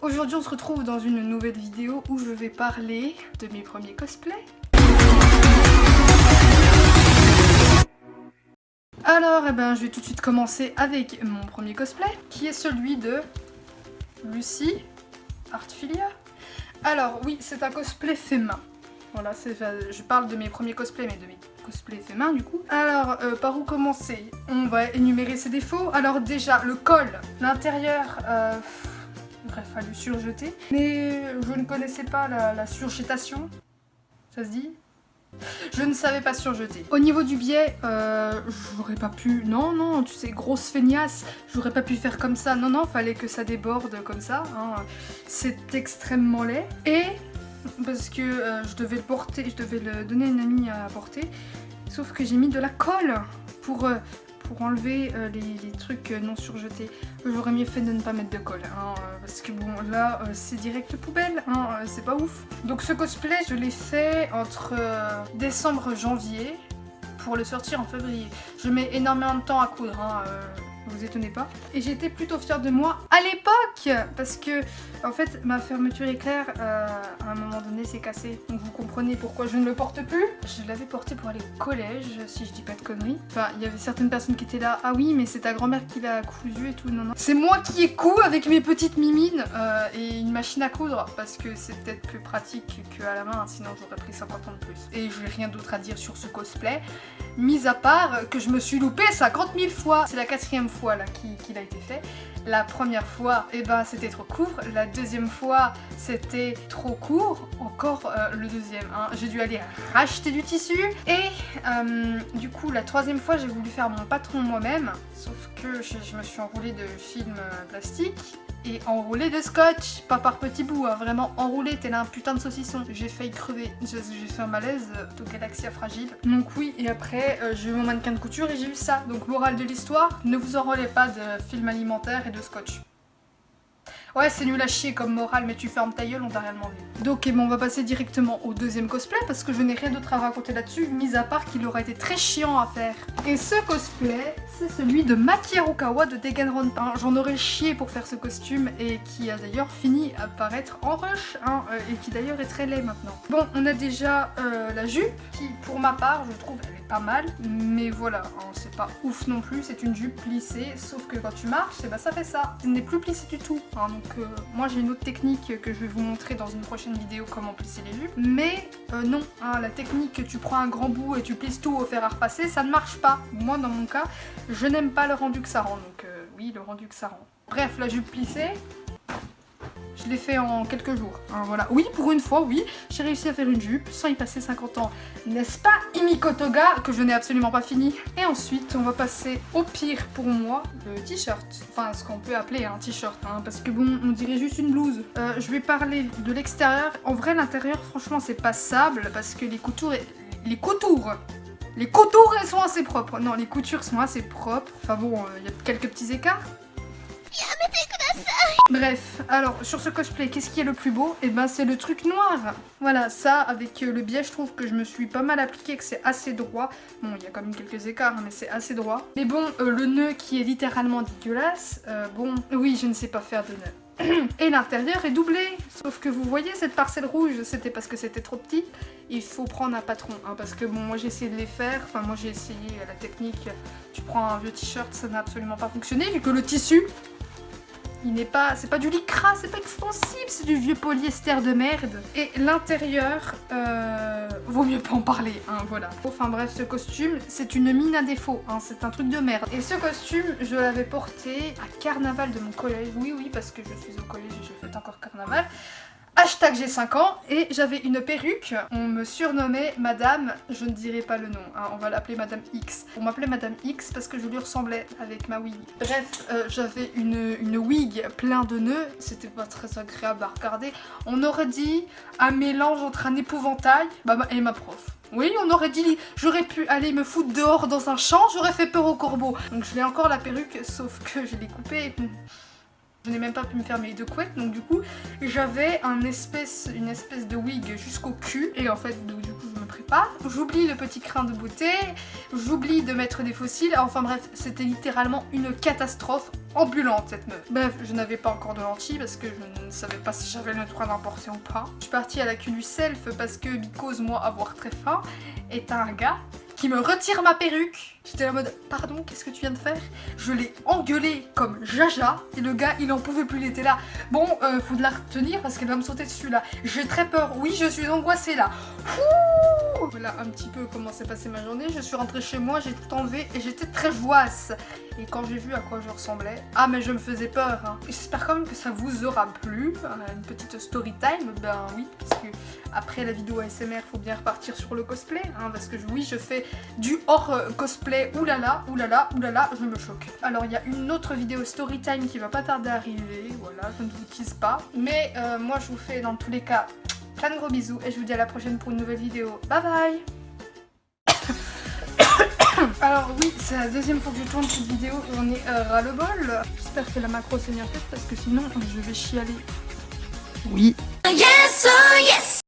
Aujourd'hui on se retrouve dans une nouvelle vidéo où je vais parler de mes premiers cosplays. Alors je vais tout de suite commencer avec mon premier cosplay qui est celui de Lucy Artfilia. Alors oui, c'est un cosplay fait main. Voilà, je parle de mes premiers cosplays, mais de mes cosplays fait main du coup. Alors, par où commencer? On va énumérer ses défauts. Alors déjà, le col, l'intérieur, il aurait fallu surjeter. Mais je ne connaissais pas la surjetation. Ça se dit? Je ne savais pas surjeter. Au niveau du biais, j'aurais pas pu... Non, tu sais, grosse feignasse, j'aurais pas pu faire comme ça. Non, fallait que ça déborde comme ça. Hein. C'est extrêmement laid. Et... parce que je devais le porter, je devais le donner à une amie à porter, sauf que j'ai mis de la colle pour enlever les trucs non surjetés. J'aurais mieux fait de ne pas mettre de colle, hein, parce que bon là c'est direct poubelle, hein, c'est pas ouf. Donc ce cosplay je l'ai fait entre décembre janvier pour le sortir en février. Je mets énormément de temps à coudre, hein, vous étonnez pas. Et j'étais plutôt fière de moi à l'époque parce que en fait ma fermeture éclair à un moment donné s'est cassée. Donc vous comprenez pourquoi je ne le porte plus. Je l'avais porté pour aller au collège si je dis pas de conneries. Enfin il y avait certaines personnes qui étaient là. Ah oui mais c'est ta grand-mère qui l'a cousu et tout. Non. C'est moi qui ai cousu avec mes petites mimines et une machine à coudre parce que c'est peut-être plus pratique qu'à la main, sinon j'aurais pris 50 ans de plus. Et j'ai rien d'autre à dire sur ce cosplay. Mis à part que je me suis loupée 50 000 fois. C'est la 4e fois là qu'il a été fait. La première fois, c'était trop court. La deuxième fois, c'était trop court. Encore le deuxième. Hein. J'ai dû aller racheter du tissu. Et du coup, la 3e fois, j'ai voulu faire mon patron moi-même. Sauf que je me suis enroulée de film plastique. Et enroulé de scotch, pas par petits bouts, hein, vraiment enroulé, tel un putain de saucisson. J'ai failli crever, j'ai fait un malaise de Galaxia fragile. Donc oui, et après j'ai eu mon mannequin de couture et j'ai eu ça. Donc morale de l'histoire, ne vous enrôlez pas de film alimentaire et de scotch. Ouais, c'est nul à chier comme morale, mais tu fermes ta gueule, on t'a rien demandé. Donc on va passer directement au deuxième cosplay parce que je n'ai rien d'autre à raconter là-dessus, mis à part qu'il aurait été très chiant à faire. Et ce cosplay, c'est celui de Maki Harukawa de Danganronpa. J'en aurais chié pour faire ce costume et qui a d'ailleurs fini à paraître en rush, hein, et qui d'ailleurs est très laid maintenant. Bon, on a déjà la jupe qui, pour ma part, je trouve elle est pas mal, mais voilà, hein, c'est pas ouf non plus, c'est une jupe plissée, sauf que quand tu marches, ça fait ça. Elle n'est plus plissée du tout, hein, donc moi j'ai une autre technique que je vais vous montrer dans une prochaine vidéo comment plisser les jupes, mais non, hein, la technique que tu prends un grand bout et tu plisses tout au fer à repasser, ça ne marche pas. Moi dans mon cas, je n'aime pas le rendu que ça rend, donc oui, le rendu que ça rend. Bref, la jupe plissée, je l'ai fait en quelques jours, hein, voilà. Oui, pour une fois, oui, j'ai réussi à faire une jupe sans y passer 50 ans. N'est-ce pas, Himiko Toga, que je n'ai absolument pas fini. Et ensuite, on va passer au pire pour moi, le t-shirt. Enfin, ce qu'on peut appeler un t-shirt, hein, parce que bon, on dirait juste une blouse. Je vais parler de l'extérieur. En vrai, l'intérieur, franchement, c'est passable, parce que les coutures, elles sont assez propres. Non, les coutures sont assez propres. Enfin bon, il y a quelques petits écarts. Bref, alors sur ce cosplay, qu'est-ce qui est le plus beau? C'est le truc noir. Voilà, ça avec le biais, je trouve que je me suis pas mal appliqué, que c'est assez droit. Bon, il y a quand même quelques écarts, hein, mais c'est assez droit. Mais bon, le nœud qui est littéralement dégueulasse, bon, oui, je ne sais pas faire de nœud. Et l'intérieur est doublé. Sauf que vous voyez cette parcelle rouge, c'était parce que c'était trop petit. Il faut prendre un patron, hein, parce que bon, moi j'ai essayé de les faire. Enfin, moi j'ai essayé la technique. Tu prends un vieux t-shirt, ça n'a absolument pas fonctionné, vu que le tissu... c'est pas du lycra, c'est pas extensible, c'est du vieux polyester de merde. Et l'intérieur, vaut mieux pas en parler, hein, voilà. Enfin bref, ce costume, c'est une mine à défaut, hein, c'est un truc de merde. Et ce costume, je l'avais porté à carnaval de mon collège, oui, parce que je suis au collège et je fête encore carnaval. Hashtag j'ai 5 ans et j'avais une perruque. On me surnommait Madame, je ne dirai pas le nom, hein, on va l'appeler Madame X. On m'appelait Madame X parce que je lui ressemblais avec ma wig. Bref, j'avais une wig plein de nœuds, c'était pas très agréable à regarder. On aurait dit un mélange entre un épouvantail et ma prof. Oui, on aurait dit, j'aurais pu aller me foutre dehors dans un champ, j'aurais fait peur aux corbeaux. Donc je l'ai encore la perruque, sauf que je l'ai coupée. Je n'ai même pas pu me faire mes deux couettes, donc du coup j'avais une espèce de wig jusqu'au cul et en fait donc, du coup je me prépare pas. J'oublie le petit crin de beauté, j'oublie de mettre des fossiles. Enfin bref, c'était littéralement une catastrophe ambulante cette meuf. Bref, je n'avais pas encore de lentilles parce que je ne savais pas si j'avais le droit d'en porter ou pas. Je suis partie à la Culu Self parce que because moi avoir très faim est un gars qui me retire ma perruque. J'étais en mode pardon, qu'est-ce que tu viens de faire? Je l'ai engueulé comme jaja et le gars il en pouvait plus, il était là. Bon, faut de la retenir parce qu'elle va me sauter dessus là. J'ai très peur, oui je suis angoissée là. Ouh, voilà un petit peu comment s'est passée ma journée. Je suis rentrée chez moi, j'ai tout enlevé et j'étais très joasse. Et quand j'ai vu à quoi je ressemblais, ah mais je me faisais peur. Hein. J'espère quand même que ça vous aura plu. Une petite story time, ben oui, parce que après la vidéo ASMR, faut bien repartir sur le cosplay, hein, parce que oui, je fais du hors cosplay. Oulala, oulala, oulala, je me choque. Alors il y a une autre vidéo story time qui va pas tarder à arriver. Voilà, je ne vous tease pas. Mais moi, je vous fais dans tous les cas plein de gros bisous et je vous dis à la prochaine pour une nouvelle vidéo. Bye bye. Alors oui, c'est la deuxième fois que je tourne cette vidéo, j'en ai ras-le-bol. J'espère que la macro s'est bien faite parce que sinon je vais chialer. Oui. Yes, oh yes.